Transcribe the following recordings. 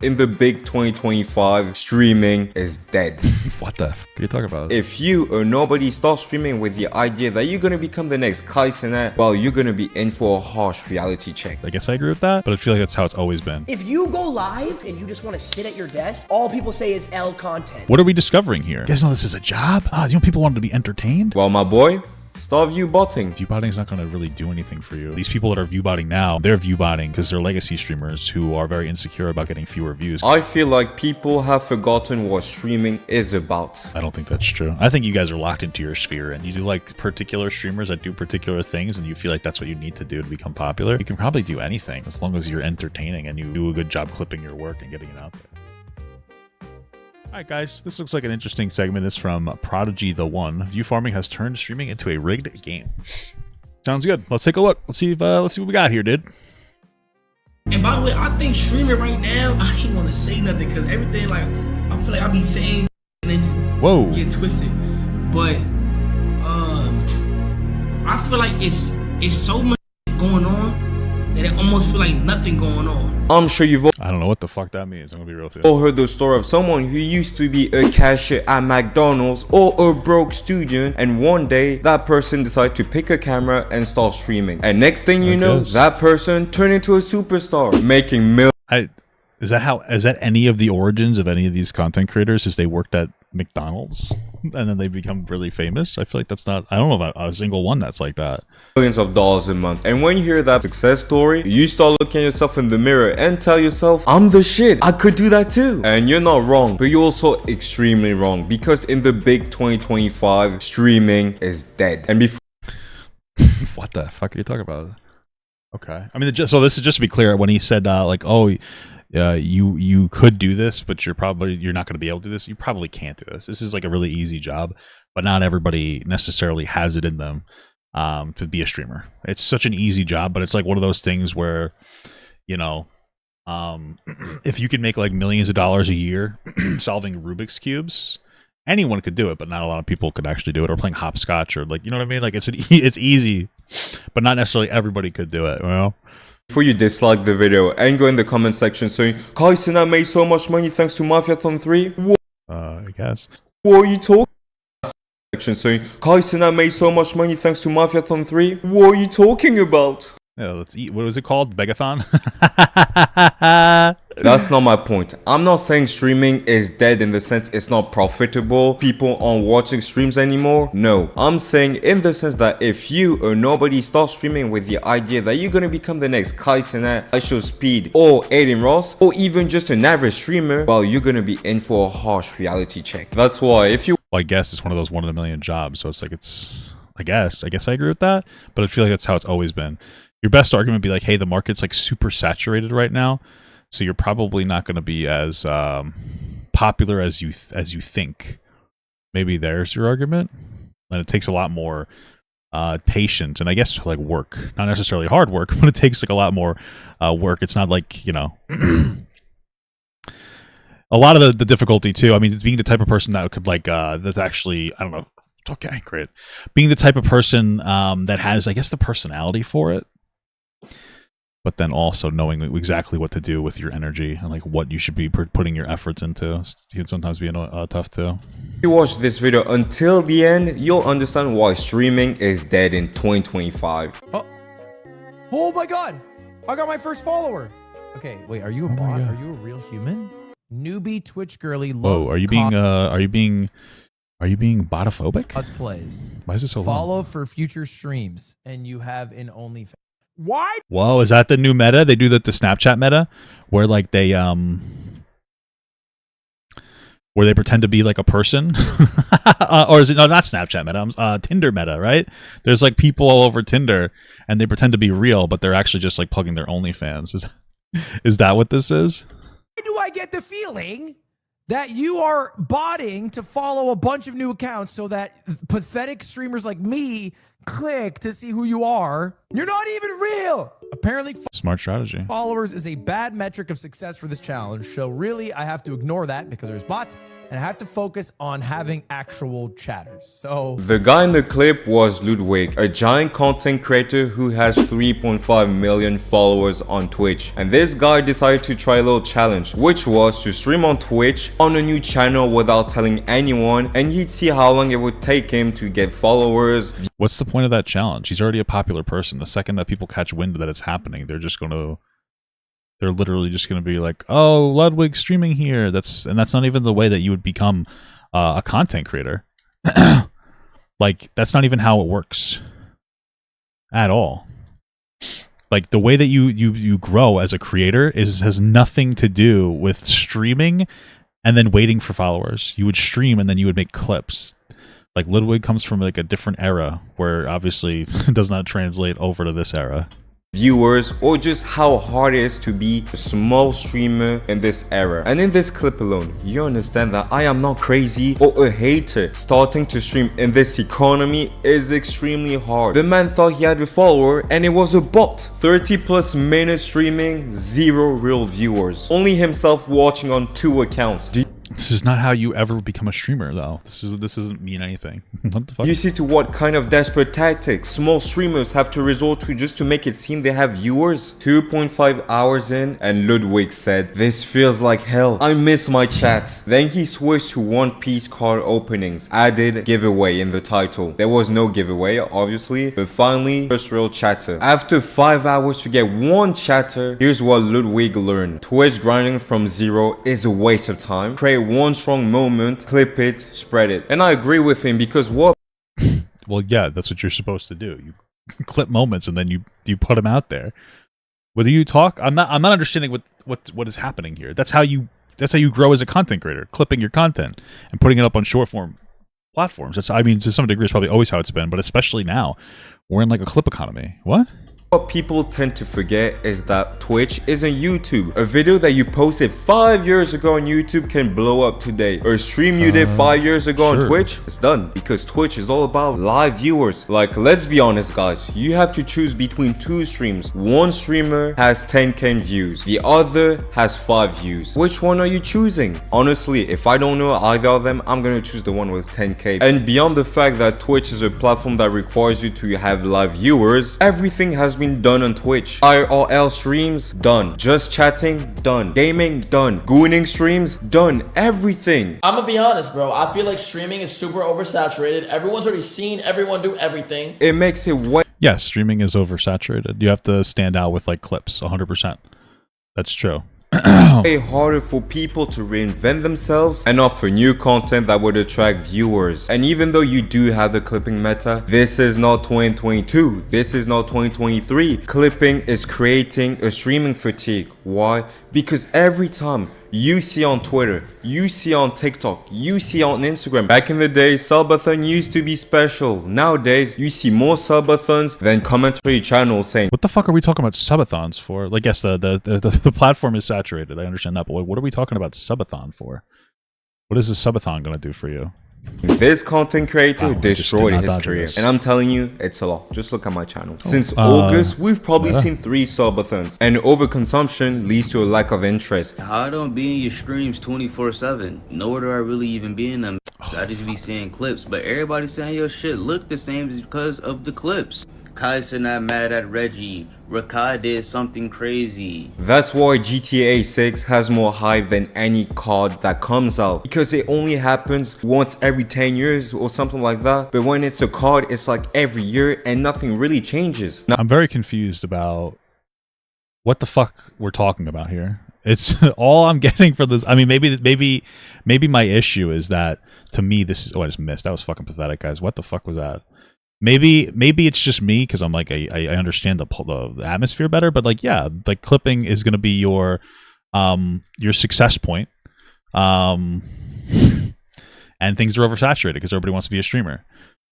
In the big 2025, streaming is dead. What the f are you talking about? If you or nobody starts streaming with the idea that you're gonna become the next Kai Cenat, well, you're gonna be in for a harsh reality check. I guess I agree with that, but I feel like that's how it's always been. If you go live and you just want to sit at your desk, all people say is L content. What are we discovering here? You guys know this is a job? You know people want to be entertained? Well, my boy, start viewbotting. Viewbotting is not going to really do anything for you. These people that are viewbotting now, they're viewbotting because they're legacy streamers who are very insecure about getting fewer views. I feel like people have forgotten what streaming is about. I don't think that's true. I think you guys are locked into your sphere and you do like particular streamers that do particular things and you feel like that's what you need to do to become popular. You can probably do anything as long as you're entertaining and you do a good job clipping your work and getting it out there. Alright guys, this looks like an interesting segment. This is from Prodigy the One. View farming has turned streaming into a rigged game. Sounds good. Let's take a look. Let's see what we got here, dude. And by the way, I think streaming right now, I ain't want to say nothing because everything like I feel like I be saying and then just get twisted. But I feel like it's so much going on that it almost feel like nothing going on. I'm sure you've all I don't know what the fuck that means. I'm gonna be real with you. heard the story of someone who used to be a cashier at McDonald's or a broke student, and one day that person decided to pick a camera and start streaming. And next thing you know, that person turned into a superstar, making millions. Is that any of the origins of any of these content creators? Is they worked at McDonald's and then they become really famous? I feel like that's not, I don't know about a single one that's like that. Millions of dollars a month. And when you hear that success story, you start looking at yourself in the mirror and tell yourself, I'm the shit, I could do that too. And you're not wrong, but you're also extremely wrong, because in the big 2025, streaming is dead. And before What the fuck are you talking about? Okay, I mean, so this is just to be clear, when he said like, oh, you could do this, but you're not going to be able to do this. You probably can't do this. This is like a really easy job, but not everybody necessarily has it in them to be a streamer. It's such an easy job, but it's like one of those things where, you know, if you could make like millions of dollars a year solving Rubik's cubes, anyone could do it, but not a lot of people could actually do it, or playing hopscotch, or like, you know what I mean? Like it's easy, but not necessarily everybody could do it, you know? Before you dislike the video and go in the comment section saying, Kai Cenat made so much money thanks to Mafiathon 3, what I guess. are you talking about? Section saying, Kai Cenat made so much money thanks to Mafiathon 3, what are you talking about? Yeah, let's eat. What was it called? Begathon? That's not my point. I'm not saying streaming is dead in the sense it's not profitable, people aren't watching streams anymore. No, I'm saying in the sense that if you or nobody starts streaming with the idea that you're gonna become the next Kai Cenat, IShowSpeed, or Aiden Ross, or even just an average streamer, well, you're gonna be in for a harsh reality check. That's why if you Well, I guess it's one of those 1 in a million jobs, so it's like I guess I agree with that, but I feel like that's how it's always been. Your best argument would be like, hey, the market's like super saturated right now, so you're probably not going to be as popular as you think. Maybe there's your argument. And it takes a lot more patience and I guess like work, not necessarily hard work, but it takes like a lot more work. It's not like, you know, a lot of the difficulty too. I mean, being the type of person that could like that's actually, I don't know. Okay, great. Being the type of person that has, I guess, the personality for it, but then also knowing exactly what to do with your energy and like what you should be putting your efforts into, it can sometimes be tough too. If you watch this video until the end, you'll understand why streaming is dead in 2025. Oh my god! I got my first follower! Okay, wait, are you a bot? Are you a real human? Newbie Twitch girly loves are you being botophobic? cosplays. Why is it so long? Follow for future streams, and you have an OnlyFans. What? Whoa, is that the new meta? They do the Snapchat meta, where like they where they pretend to be like a person, or is it no? Not Snapchat meta. Tinder meta, right? There's like people all over Tinder, and they pretend to be real, but they're actually just like plugging their OnlyFans. Is that what this is? Why do I get the feeling that you are botting to follow a bunch of new accounts so that pathetic streamers like me click to see who you are? You're not even real. Apparently, Smart strategy. followers is a bad metric of success for this challenge. So really, I have to ignore that because there's bots, and I have to focus on having actual chatters. So the guy in the clip was Ludwig, a giant content creator who has 3.5 million followers on Twitch. And this guy decided to try a little challenge, which was to stream on Twitch on a new channel without telling anyone, and he'd see how long it would take him to get followers. What's the point of that challenge? He's already a popular person. The second that people catch wind that it's happening, they're literally just going to be like, oh, Ludwig streaming here. That's not even the way that you would become a content creator. Like, that's not even how it works at all. Like, the way that you grow as a creator has nothing to do with streaming and then waiting for followers. You would stream and then you would make clips. Like, Ludwig comes from like a different era where obviously it does not translate over to this era. Viewers, or just how hard it is to be a small streamer in this era. And in this clip alone, you understand that I am not crazy or a hater. Starting to stream in this economy is extremely hard. The man thought he had a follower and it was a bot. 30+ minutes streaming, 0 real viewers. Only himself watching on 2 accounts. This is not how you ever become a streamer, though. This doesn't mean anything. What the fuck? You see to what kind of desperate tactics small streamers have to resort to just to make it seem they have viewers? 2.5 hours in, and Ludwig said, "This feels like hell. I miss my chat." Then he switched to One Piece card openings, added giveaway in the title. There was no giveaway, obviously, but finally, first real chatter. After 5 hours to get 1 chatter, here's what Ludwig learned. Twitch grinding from 0 is a waste of time. Create one strong moment, clip it, spread it. And I agree with him because what? Well, yeah, that's what you're supposed to do. You clip moments and then you put them out there. Whether you talk, I'm not understanding what is happening here. That's how you grow as a content creator, clipping your content and putting it up on short form platforms. I mean, to some degree, it's probably always how it's been, but especially now, we're in like a clip economy. What? What people tend to forget is that Twitch isn't YouTube. A video that you posted 5 years ago on YouTube can blow up today. Or a stream you did 5 years ago on Twitch, it's done. Because Twitch is all about live viewers. Like, let's be honest, guys. You have to choose between 2 streams. One streamer has 10k views. The other has 5 views. Which one are you choosing? Honestly, if I don't know either of them, I'm gonna choose the one with 10k. And beyond the fact that Twitch is a platform that requires you to have live viewers, everything has been done on Twitch. IRL streams, done. Just chatting, done. Gaming, done. Gooning streams, done. Everything. I'm gonna be honest, bro. I feel like streaming is super oversaturated. Everyone's already seen everyone do everything. It makes it way Yes, streaming is oversaturated. You have to stand out with like clips, 100%. That's true. harder for people to reinvent themselves and offer new content that would attract viewers. And even though you do have the clipping meta, this is not 2022. This is not 2023. Clipping is creating a streaming fatigue. Why? Because every time you see on Twitter, you see on TikTok, you see on Instagram. Back in the day, subathon used to be special. Nowadays, you see more subathons than commentary channels saying, what the fuck are we talking about subathons for? Like, yes, the platform is saturated. I understand that, but what are we talking about subathon for? What is a subathon going to do for you? this content creator Just destroyed did not his dodge career. this. And I'm telling you, it's a lot. Just look at my channel. Since August, we've probably seen 3 subathons. And overconsumption leads to a lack of interest. I don't be in your streams 24/7. Nor do I really even be in them. I just be seeing clips. But everybody saying your shit look the same because of the clips. Kai's not mad at Reggie. Rakai did something crazy. That's why GTA 6 has more hype than any COD that comes out. Because it only happens once every 10 years or something like that. But when it's a COD, it's like every year and nothing really changes. Now, I'm very confused about what the fuck we're talking about here. It's all I'm getting for this. I mean, maybe my issue is that to me this is. Oh, I just missed. That was fucking pathetic, guys. What the fuck was that? Maybe it's just me because I'm like I understand the atmosphere better, but like yeah, like clipping is gonna be your success point, and things are oversaturated because everybody wants to be a streamer.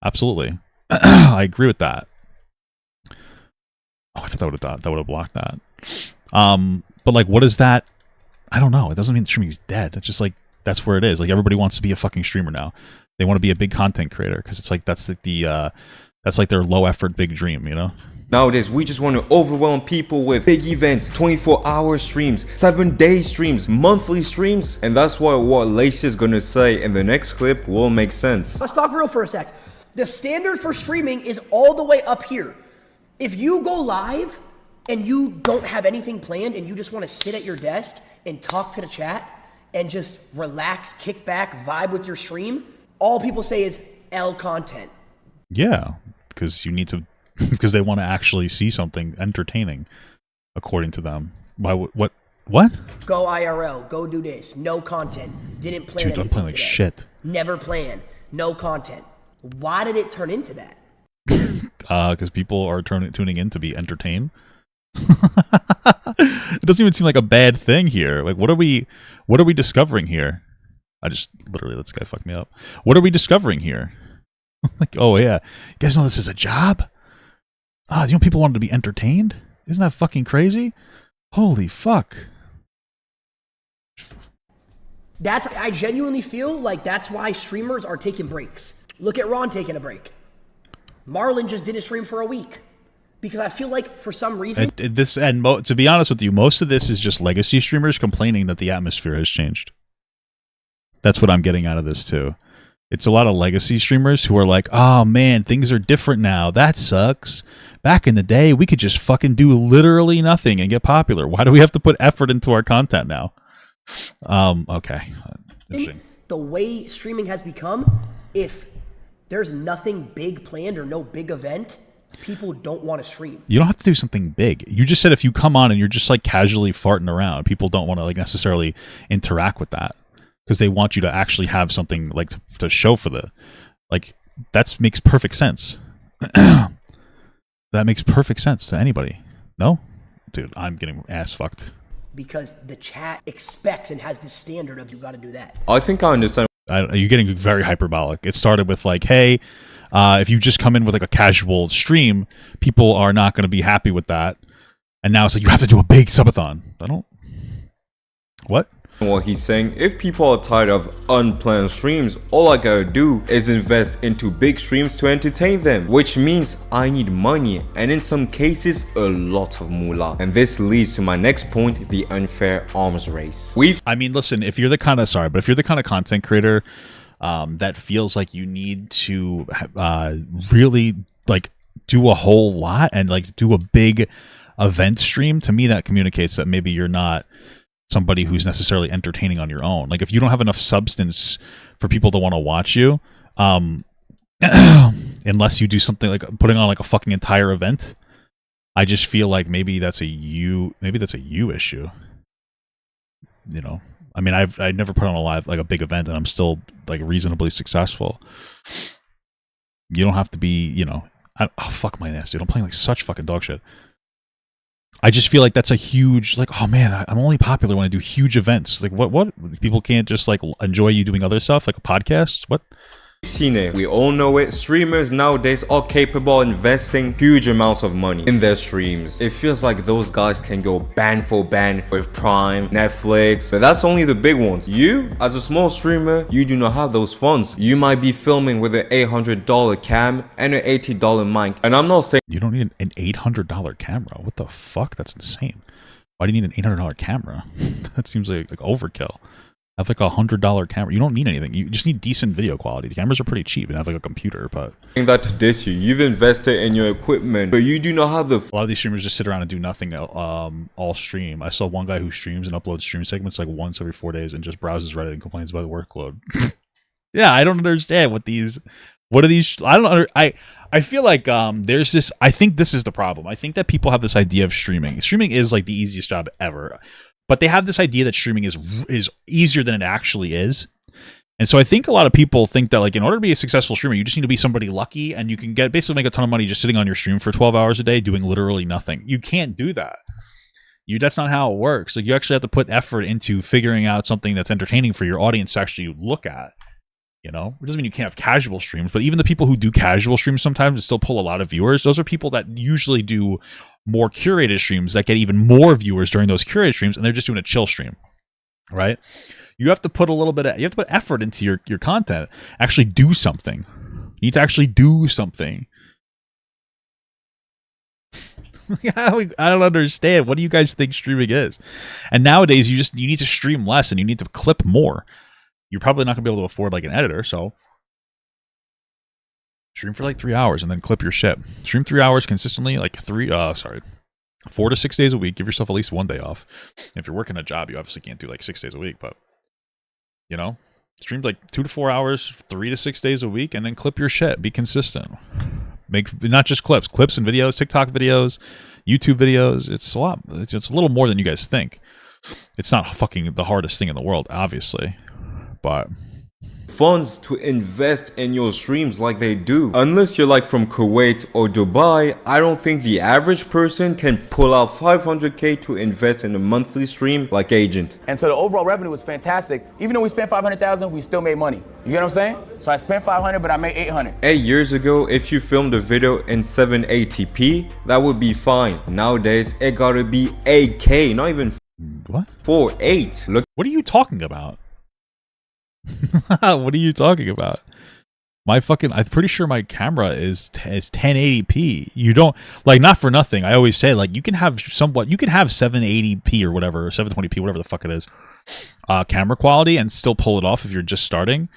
Absolutely, I agree with that. Oh, I thought that would have blocked that. But like, what is that? I don't know. It doesn't mean streaming's dead. It's just like that's where it is. Like everybody wants to be a fucking streamer now. They want to be a big content creator because it's like that's like the That's like their low effort big dream, you know? Nowadays, we just want to overwhelm people with big events, 24-hour streams, 7-day streams, monthly streams. And that's what Lacey's gonna say in the next clip will make sense. Let's talk real for a sec. The standard for streaming is all the way up here. If you go live and you don't have anything planned and you just want to sit at your desk and talk to the chat and just relax, kick back, vibe with your stream, all people say is L content. Yeah, because you need to, because they want to actually see something entertaining, according to them. Why? What? Go IRL. Go do this. No content. Didn't plan Dude, anything I'm playing like today. shit. Never plan. No content. Why did it turn into that? Because people are tuning in to be entertained. It doesn't even seem like a bad thing here. Like, what are we discovering here? I just literally, this guy fucked me up. What are we discovering here? Like, oh yeah, you guys know this is a job? You know people wanted to be entertained? Isn't that fucking crazy? Holy fuck. I genuinely feel like that's why streamers are taking breaks. Look at Ron taking a break. Marlon just didn't stream for a week. Because I feel like for some reason... To be honest with you, most of this is just legacy streamers complaining that the atmosphere has changed. That's what I'm getting out of this too. It's a lot of legacy streamers who are like, oh man, things are different now. That sucks. Back in the day, we could just fucking do literally nothing and get popular. Why do we have to put effort into our content now? Okay. Interesting. The way streaming has become, if there's nothing big planned or no big event, people don't want to stream. You don't have to do something big. You just said if you come on and you're just like casually farting around, people don't want to like necessarily interact with that because they want you to actually have something like to show for the, like, that makes perfect sense. That makes perfect sense to anybody. No? Dude, I'm getting ass fucked. Because the chat expects and has this standard of you got to do that. I think I understand. You're getting very hyperbolic. It started with like, hey, if you just come in with like a casual stream, people are not going to be happy with that. And now it's like, you have to do a big subathon. What? What he's saying, if people are tired of unplanned streams, all I gotta do is invest into big streams to entertain them, which means I need money, and in some cases a lot of moolah. And this leads to my next point, the unfair arms race. I mean, listen, if you're the kind of content creator that feels like you need to really like do a whole lot and like do a big event stream, to me that communicates that maybe you're not somebody who's necessarily entertaining on your own. Like if you don't have enough substance for people to want to watch you, unless you do something like putting on like a fucking entire event, I just feel like maybe that's a you issue. You know, I mean, I never put on a big event and I'm still like reasonably successful. You don't have to be, you know, fuck my ass, dude. I'm playing like such fucking dog shit. I just feel like that's a huge, like, oh man, I'm only popular when I do huge events. Like, what? People can't just like enjoy you doing other stuff, like a podcast? What? We've seen it. We all know it. Streamers nowadays are capable of investing huge amounts of money in their streams. It feels like those guys can go ban for ban with Prime, Netflix, but that's only the big ones. You, as a small streamer, you do not have those funds. You might be filming with an $800 cam and an $80 mic. And I'm not saying you don't need an $800 camera. What the fuck? That's insane. Why do you need an $800 camera? That seems like overkill. Have like $100 camera. You don't need anything. You just need decent video quality. The cameras are pretty cheap and have like a computer, but that to diss you. You've invested in your equipment, but you do not have the. A lot of these streamers just sit around and do nothing all stream. I saw one guy who streams and uploads stream segments like once every 4 days and just browses Reddit and complains about the workload. Yeah, I don't understand what are these. I feel like there's this. I think this is the problem. I think that people have this idea of streaming. Streaming is like the easiest job ever. But they have this idea that streaming is easier than it actually is. And so I think a lot of people think that like in order to be a successful streamer, you just need to be somebody lucky and you can basically make a ton of money just sitting on your stream for 12 hours a day doing literally nothing. You can't do that. That's not how it works. Like you actually have to put effort into figuring out something that's entertaining for your audience to actually look at. You know, it doesn't mean you can't have casual streams, but even the people who do casual streams sometimes still pull a lot of viewers. Those are people that usually do more curated streams that get even more viewers during those curated streams, and they're just doing a chill stream, right? You have to put effort into your content. Actually do something. You need to actually do something. I don't understand. What do you guys think streaming is? And nowadays, you need to stream less and you need to clip more. You're probably not gonna be able to afford like an editor, so stream for like 3 hours and then clip your shit. Stream 3 hours consistently, like 4 to 6 days a week. Give yourself at least 1 day off. If you're working a job, you obviously can't do like 6 days a week, but you know, stream like 2 to 4 hours, 3 to 6 days a week, and then clip your shit. Be consistent. Make not just clips and videos, TikTok videos, YouTube videos. It's a lot. It's a little more than you guys think. It's not fucking the hardest thing in the world, obviously, but funds to invest in your streams like they do. Unless you're like from Kuwait or Dubai, I don't think the average person can pull out 500k to invest in a monthly stream like Agent. And so the overall revenue was fantastic. Even though we spent 500,000, we still made money. You get what I'm saying? So I spent 500, but I made 800. 8 years ago, if you filmed a video in 780p, that would be fine. Nowadays, it gotta be 8k, not even what? 4.8. Look, what are you talking about? What are you talking about? I'm pretty sure my camera is 1080p. You don't, like, not for nothing. I always say, like, you can have 780p or whatever, or 720p, whatever the fuck it is, camera quality and still pull it off if you're just starting.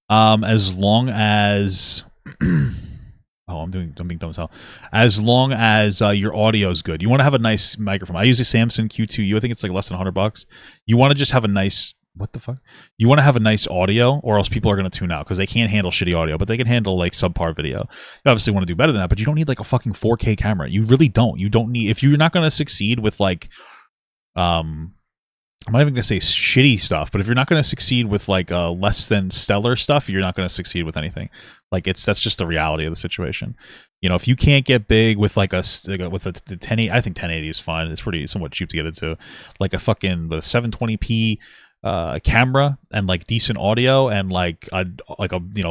As long as, I'm being dumb as hell. As long as your audio is good. You want to have a nice microphone. I use a Samsung Q2U. I think it's like less than $100. You want to just have a nice, what the fuck? You want to have a nice audio, or else people are going to tune out because they can't handle shitty audio, but they can handle like subpar video. You obviously want to do better than that, but you don't need like a fucking 4K camera. You really don't. You don't need, if you're not going to succeed with like, I'm not even going to say shitty stuff, but if you're not going to succeed with like less than stellar stuff, you're not going to succeed with anything. Like that's just the reality of the situation. You know, if you can't get big with the 1080, I think 1080 is fine. It's pretty somewhat cheap to get into. Like a fucking 720p camera and like decent audio and like a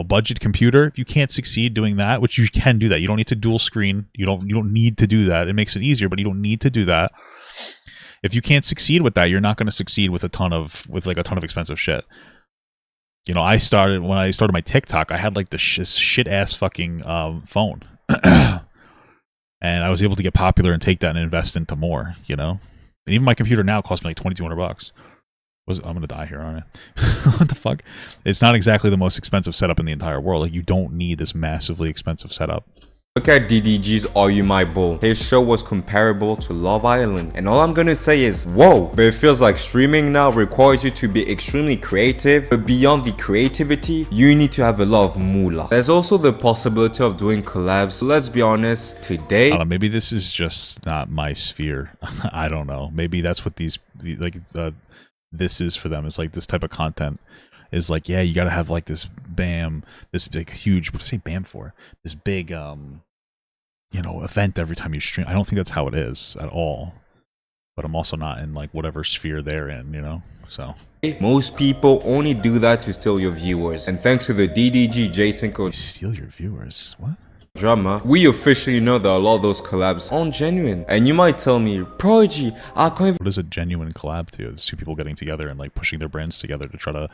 budget computer. If you can't succeed doing that, which you can do that, you don't need to dual screen. You don't need to do that. It makes it easier, but you don't need to do that. If you can't succeed with that, you're not going to succeed with a ton of expensive shit. You know, when I started my TikTok, I had like the shit ass fucking phone, and I was able to get popular and take that and invest into more. You know, and even my computer now costs me like $2,200. I'm gonna die here, aren't I? What the fuck? It's not exactly the most expensive setup in the entire world. Like, you don't need this massively expensive setup. Look at DDG's Are You My Bull. His show was comparable to Love Island, and all I'm gonna say is whoa. But it feels like streaming now requires you to be extremely creative, but beyond the creativity, you need to have a lot of moolah. There's also the possibility of doing collabs. So let's be honest, today, I don't know, maybe this is just not my sphere. I don't know. Maybe that's what this is for them. It's like this type of content is like, yeah, you gotta have like this this big huge, what do you say BAM for? This big event every time you stream. I don't think that's how it is at all. But I'm also not in like whatever sphere they're in, you know? So most people only do that to steal your viewers. And thanks to the DDG Jason code steal your viewers. What? Drama, we officially know that a lot of those collabs aren't genuine. And you might tell me, Prodigy, I can't even... What is a genuine collab to? It's two people getting together and like pushing their brands together to try to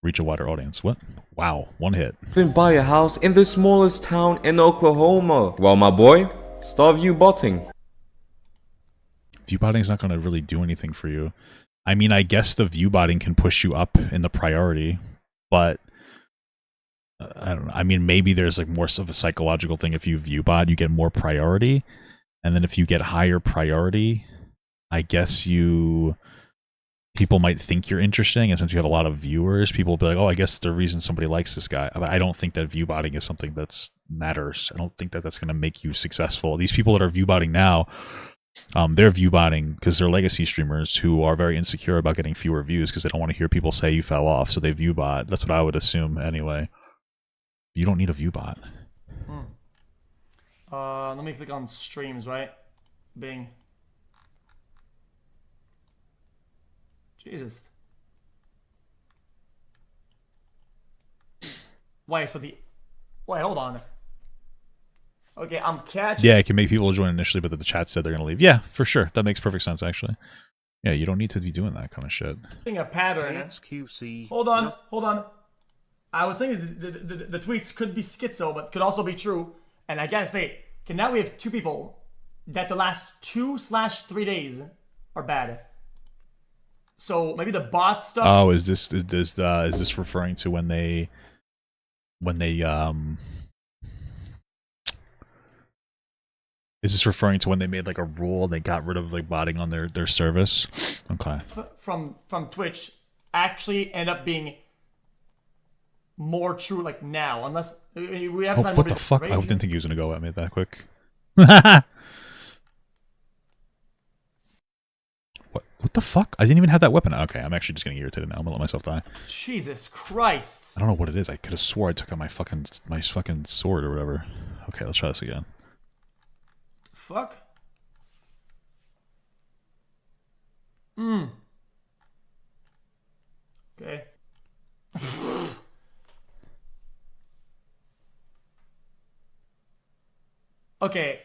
reach a wider audience. What? Wow, one hit. Even buy a house in the smallest town in Oklahoma. Well, my boy, start viewbotting. Viewbotting is not going to really do anything for you. I mean, I guess the viewbotting can push you up in the priority, but I don't know. I mean, maybe there's like more of a psychological thing. If you viewbot, you get more priority, and then if you get higher priority, I guess people might think you're interesting, and since you have a lot of viewers, people will be like, oh, I guess the reason somebody likes this guy. I don't think that viewbotting is something that matters. I don't think that that's going to make you successful. These people that are viewbotting now, they're viewbotting because they're legacy streamers who are very insecure about getting fewer views because they don't want to hear people say you fell off, so they viewbot. That's what I would assume anyway. You don't need a viewbot. Let me click on streams, right? Bing. Jesus. Wait, hold on. Okay, I'm catching. Yeah, it can make people join initially, but the chat said they're going to leave. Yeah, for sure. That makes perfect sense, actually. Yeah, you don't need to be doing that kind of shit. A pattern. XQC. Hold on. I was thinking the tweets could be schizo, but could also be true. And I gotta say, okay, now we have two people that the last 2/3 days are bad. So maybe the bot stuff. Oh, is this referring to when they is this referring to when they made like a rule, they got rid of like botting on their service? Okay. From Twitch actually end up being more true like now, unless we have time. What the fuck? I didn't think he was gonna go at me that quick. What the fuck? I didn't even have that weapon. Okay, I'm actually just getting irritated now. I'm gonna let myself die. Jesus Christ! I don't know what it is. I could have swore I took out my fucking sword or whatever. Okay, let's try this again. Fuck. Okay. Okay,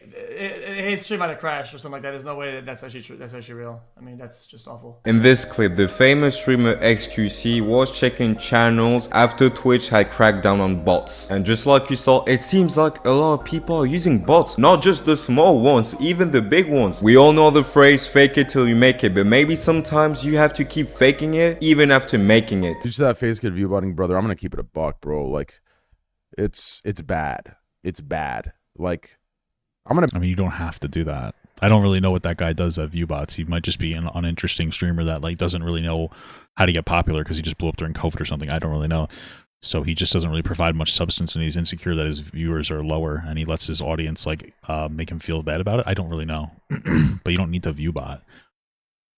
his stream might have crashed or something like that. There's no way that that's actually true. That's actually real. I mean, that's just awful. In this clip, the famous streamer XQC was checking channels after Twitch had cracked down on bots. And just like you saw, it seems like a lot of people are using bots. Not just the small ones, even the big ones. We all know the phrase, fake it till you make it. But maybe sometimes you have to keep faking it, even after making it. Did you see that face kid view botting, brother? I'm gonna keep it a buck, bro. Like, it's bad. It's bad. Like, I mean, you don't have to do that. I don't really know what that guy does at Viewbots. He might just be an uninteresting streamer that like doesn't really know how to get popular because he just blew up during COVID or something. I don't really know. So he just doesn't really provide much substance, and he's insecure that his viewers are lower, and he lets his audience like make him feel bad about it. I don't really know, but you don't need to Viewbot.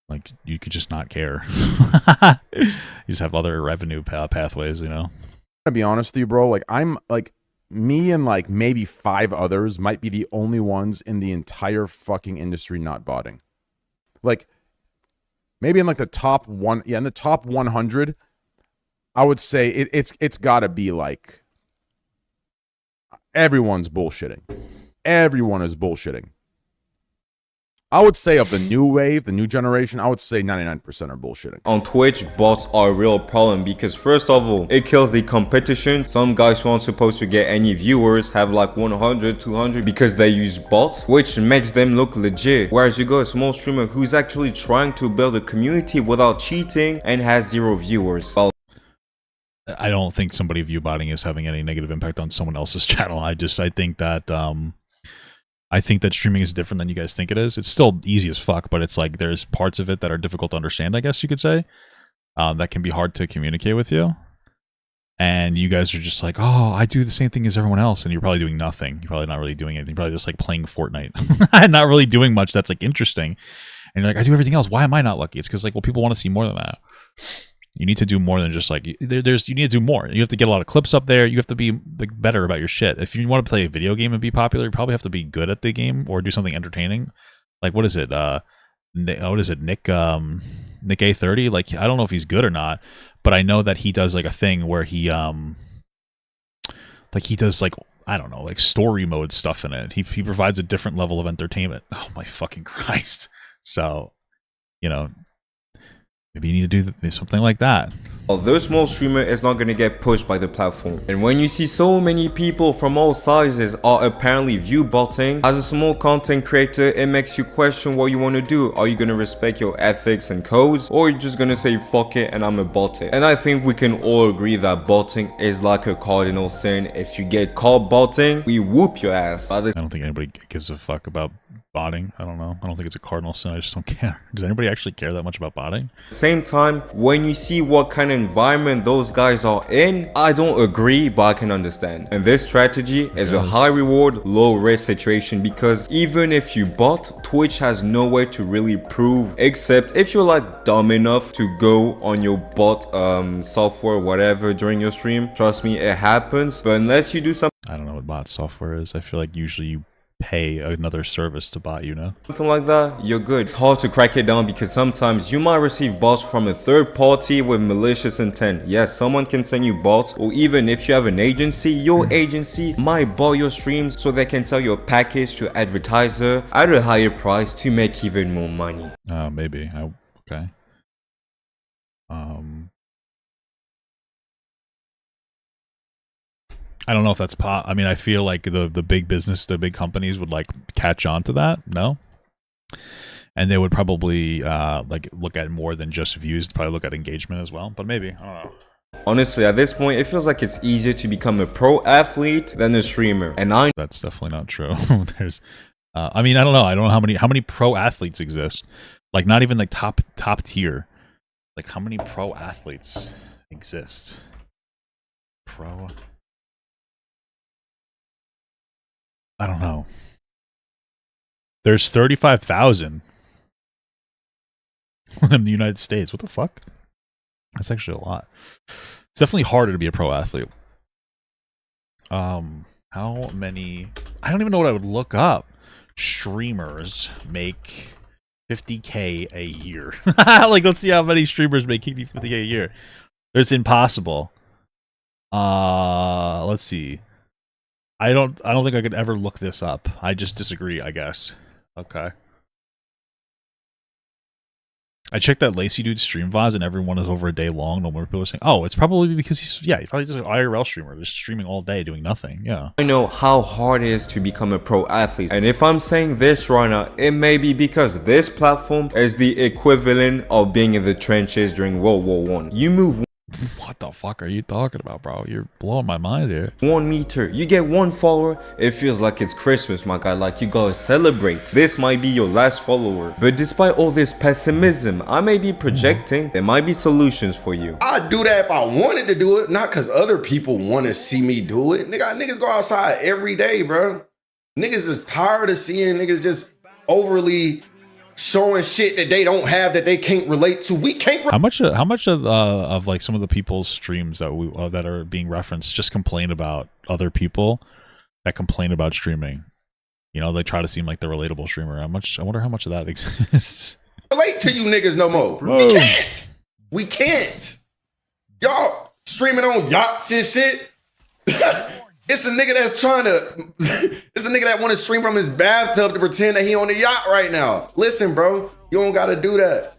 Like, you could just not care. You just have other revenue pathways, you know. I'm gonna be honest with you, bro. Like, I'm like, me and like maybe 5 others might be the only ones in the entire fucking industry not botting. Like, maybe in like the top one, yeah, in the top 100, I would say it's got to be like everyone's bullshitting. Everyone is bullshitting. I would say of the new wave, the new generation, I would say 99% are bullshitting. On Twitch, bots are a real problem because first of all, it kills the competition. Some guys who aren't supposed to get any viewers have like 100, 200 because they use bots, which makes them look legit. Whereas you got a small streamer who's actually trying to build a community without cheating and has 0 viewers. Well, I don't think somebody viewbotting is having any negative impact on someone else's channel. I think that streaming is different than you guys think it is. It's still easy as fuck, but it's like there's parts of it that are difficult to understand, I guess you could say, that can be hard to communicate with you. And you guys are just like, oh, I do the same thing as everyone else, and you're probably doing nothing. You're probably not really doing anything. You're probably just like playing Fortnite and not really doing much that's like interesting. And you're like, I do everything else. Why am I not lucky? It's because like, well, people want to see more than that. You need to do more than just like you need to do more. You have to get a lot of clips up there. You have to be like better about your shit. If you want to play a video game and be popular, you probably have to be good at the game or do something entertaining. Like, what is it? Nick A30? Like, I don't know if he's good or not, but I know that he does like a thing where he does like, I don't know, like story mode stuff in it. He provides a different level of entertainment. Oh my fucking Christ. So, you know, maybe you need to do something like that. Although small streamer is not going to get pushed by the platform. And when you see so many people from all sizes are apparently viewbotting, as a small content creator, it makes you question what you want to do. Are you going to respect your ethics and codes, or are you just going to say fuck it and I'm a bot it? And I think we can all agree that botting is like a cardinal sin. If you get caught botting, we whoop your ass. I don't think anybody gives a fuck about botting. I don't know. I don't think it's a cardinal sin. I just don't care. Does anybody actually care that much about botting? Same time, when you see what kind of environment those guys are in, I don't agree, but I can understand. And this strategy is a high reward, low risk situation, because even if you bot, Twitch has no way to really prove, except if you're like dumb enough to go on your bot software, whatever, during your stream. Trust me, it happens. But unless you do something, I don't know what bot software is. I feel like usually you pay another service to bot, you know? Something like that, you're good. It's hard to crack it down because sometimes you might receive bots from a third party with malicious intent. Yes, someone can send you bots, or even if you have an agency, your agency might bot your streams so they can sell your package to advertiser at a higher price to make even more money. Maybe. Okay. I don't know if that's I mean, I feel like the big business, the big companies would like catch on to that. No, and they would probably like look at more than just views. Probably look at engagement as well. But maybe, I don't know. Honestly, at this point, it feels like it's easier to become a pro athlete than a streamer. And that's definitely not true. There's, I mean, I don't know. I don't know how many pro athletes exist. Like not even like top tier. Like how many pro athletes exist? Pro. I don't know. There's 35,000 in the United States. What the fuck? That's actually a lot. It's definitely harder to be a pro athlete. How many? I don't even know what I would look up. Streamers make 50K a year. Like, let's see how many streamers make 50K a year. It's impossible. Let's see. I don't think I could ever look this up. I just disagree, I guess. Okay. I checked that Lacey dude's stream VODs and everyone is over a day long. No more people are saying, oh, it's probably because he's probably just an IRL streamer, just streaming all day doing nothing. Yeah. I know how hard it is to become a pro athlete. And if I'm saying this right now, it may be because this platform is the equivalent of being in the trenches during World War I. You move what the fuck are you talking about, bro? You're blowing my mind here. 1 meter, you get 1 follower, it feels like it's Christmas, my guy. Like, you gotta celebrate. This might be your last follower. But despite all this pessimism I may be projecting, there might be solutions for you. I'd do that if I wanted to do it, not because other people want to see me do it. Niggas go outside every day, bro. Niggas is tired of seeing niggas just overly showing shit that they don't have, that they can't relate to. We can't. How much of like some of the people's streams that that are being referenced just complain about other people that complain about streaming? You know, they try to seem like the relatable streamer. I wonder how much of that exists. Relate to you niggas no more. Whoa. We can't. We can't. Y'all streaming on yachts and shit. It's a nigga that's trying to, it's a nigga that want to stream from his bathtub to pretend that he on a yacht right now. Listen, bro, you don't gotta do that.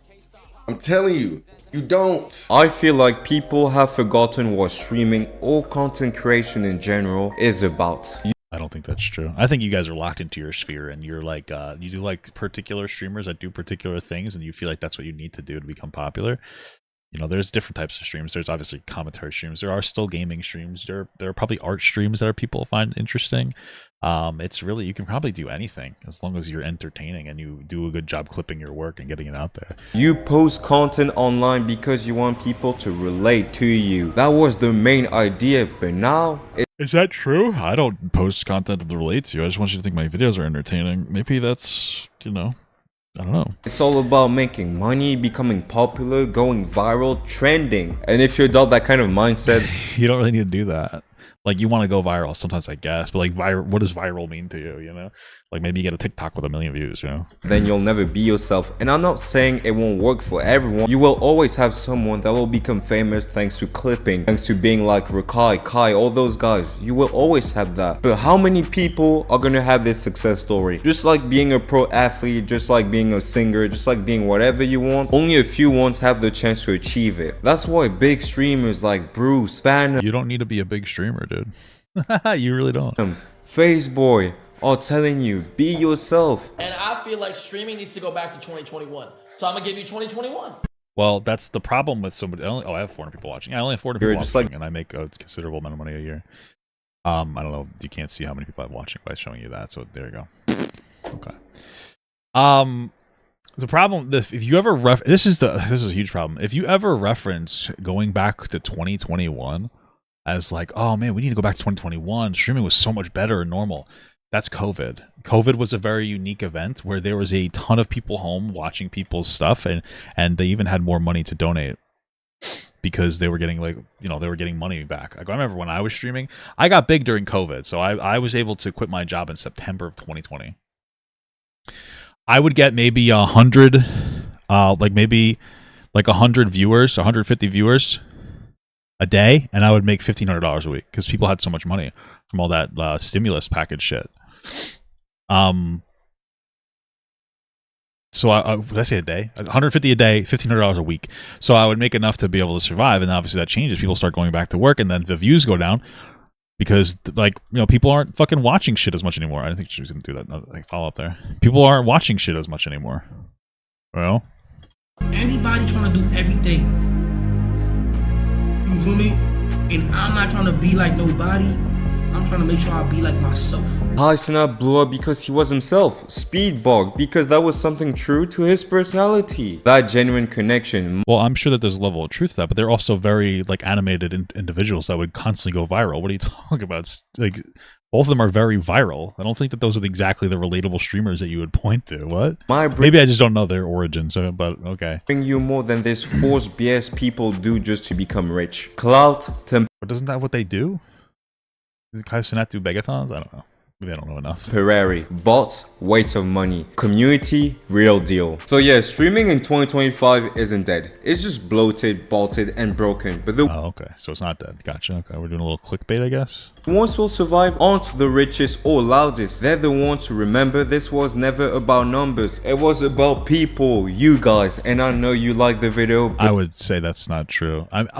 I'm telling you, you don't. I feel like people have forgotten what streaming or content creation in general is about. I don't think that's true. I think you guys are locked into your sphere and you're like, you do like particular streamers that do particular things and you feel like that's what you need to do to become popular. You know, there's different types of streams. There's obviously commentary streams. There are still gaming streams. There are probably art streams that people find interesting. It's really, you can probably do anything as long as you're entertaining and you do a good job clipping your work and getting it out there. You post content online because you want people to relate to you. That was the main idea, but now is that true? I don't post content that relates to you. I just want you to think my videos are entertaining. Maybe that's, you know, I don't know. It's all about making money, becoming popular, going viral, trending. And if you adopt that kind of mindset, you don't really need to do that. Like, you want to go viral sometimes, I guess, but like, what does viral mean to you? You know, like maybe you get a TikTok with 1 million views. You know, then you'll never be yourself. And I'm not saying it won't work for everyone. You will always have someone that will become famous thanks to clipping, thanks to being like Rakai, Kai, all those guys. You will always have that. But how many people are gonna have this success story? Just like being a pro athlete, just like being a singer, just like being whatever you want, only a few ones have the chance to achieve it. That's why big streamers like Bruce, Banner, you don't need to be a big streamer, dude. You really don't. FaceBoy are telling you, be yourself. And I feel like streaming needs to go back to 2021. So I'm gonna give you 2021. Well, that's the problem with somebody. I have 400 people watching. I only have 400 people watching, and I make a considerable amount of money a year. I don't know. You can't see how many people I'm watching by showing you that. So there you go. Okay. The problem, if you ever this is a huge problem. If you ever reference going back to 2021 as like, oh man, we need to go back to 2021. Streaming was so much better and normal. That's COVID. COVID was a very unique event where there was a ton of people home watching people's stuff, and they even had more money to donate because they were getting, like, you know, they were getting money back. Like, I remember when I was streaming, I got big during COVID, so I was able to quit my job in September of 2020. I would get maybe 100, maybe 100 viewers, 150 viewers a day, and I would make $1,500 a week because people had so much money from all that stimulus package shit. So did I say a day? 150 a day, $1,500 a week. So I would make enough to be able to survive, and obviously that changes. People start going back to work, and then the views go down. because like, you know, people aren't fucking watching shit as much anymore. I think she was gonna do that like follow up there. People aren't watching shit as much anymore. Well, everybody trying to do everything. You feel me? And I'm not trying to be like nobody. I'm trying to make sure I be like myself. Snap blew up because he was himself. Speedbug because that was something true to his personality. That genuine connection. well, I'm sure that there's a level of truth to that, but they're also very like animated individuals that would constantly go viral. What are you talking about? It's, like, both of them are very viral. I don't think that those are exactly the relatable streamers that you would point to. What? Maybe I just don't know their origins, but okay. Bring you more than this forced BS people do just to become rich. Clout, But isn't that what they do? Does Kai Cenat do begathons? I don't know. Maybe I don't know enough. temporary. Bots, waste of money. Community, real deal. So yeah, streaming in 2025 isn't dead. It's just bloated, bolted, and broken. But the okay. So it's not dead. Gotcha. Okay, we're doing a little clickbait, I guess. ones who survive aren't the richest or loudest. They're the ones who remember this was never about numbers. It was about people, you guys. And I know you like the video. I would say that's not true. I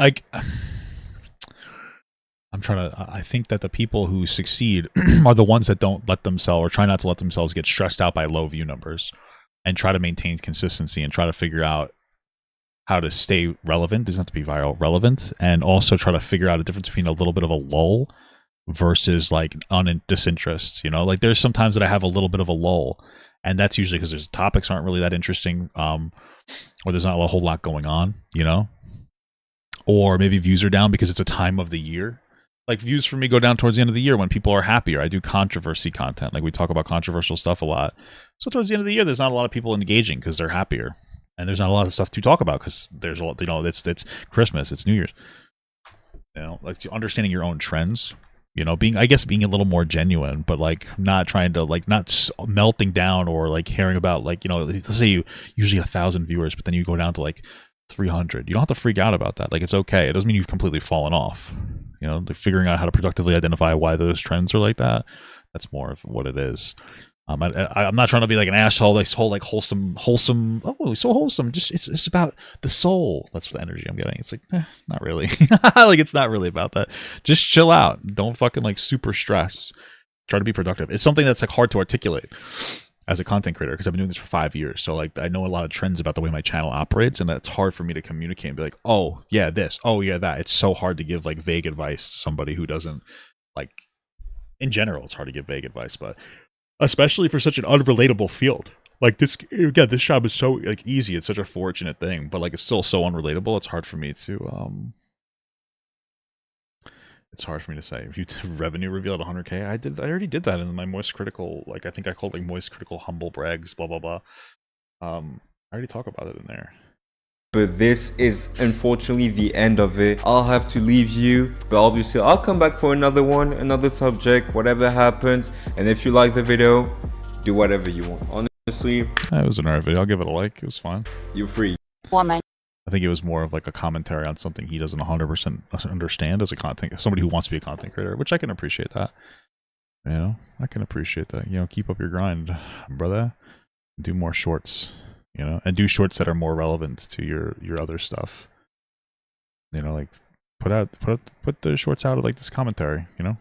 think that the people who succeed are the ones that don't let themselves or try not to let themselves get stressed out by low view numbers and try to maintain consistency and try to figure out how to stay relevant. Doesn't have to be viral, relevant, and also try to figure out a difference between a little bit of a lull versus like disinterest. You know, like there's sometimes that I have a little bit of a lull, and that's usually because there's topics aren't really that interesting, or there's not a whole lot going on, you know, or maybe views are down because it's a time of the year. Like views for me go down towards the end of the year when people are happier. I do controversy content. Like we talk about controversial stuff a lot. So towards the end of the year, there's not a lot of people engaging because they're happier. And there's not a lot of stuff to talk about because there's a lot, you know, it's Christmas, it's New Year's. You know, like understanding your own trends, you know, being a little more genuine, but like not trying to like not melting down or like caring about like, you know, let's say you usually 1,000 viewers, but then you go down to like 300. You don't have to freak out about that. Like it's okay. It doesn't mean you've completely fallen off. You know, like figuring out how to productively identify why those trends are like that. That's more of what it is. I'm not trying to be like an asshole. This whole like wholesome. Oh, so wholesome. Just it's about the soul. That's the energy I'm getting. It's like not really. Like it's not really about that. Just chill out. Don't fucking like super stress. Try to be productive. It's something that's like hard to articulate as a content creator because I've been doing this for 5 years. So like I know a lot of trends about the way my channel operates, and that's hard for me to communicate and be like, oh yeah, this, oh yeah, that. It's so hard to give like vague advice to somebody who doesn't like. In general, it's hard to give vague advice, but especially for such an unrelatable field. Like this, again, this job is so like easy. It's such a fortunate thing, but like it's still so unrelatable. It's hard for me to It's hard for me to say. If you revenue reveal at 100K, I already did that in my Moist Critical. Like I think I called like Moist Critical Humble Brags, blah blah blah. I already talk about it in there. But this is unfortunately the end of it. I'll have to leave you, but obviously I'll come back for another one, another subject, whatever happens. And if you like the video, do whatever you want. Honestly, it was an alright video. I'll give it a like. It was fine. You're free. Woman. I think it was more of like a commentary on something he doesn't 100% understand as a somebody who wants to be a content creator, which I can appreciate that. You know, I can appreciate that. You know, keep up your grind, brother. Do more shorts, you know, and do shorts that are more relevant to your other stuff. You know, like put the shorts out of like this commentary, you know.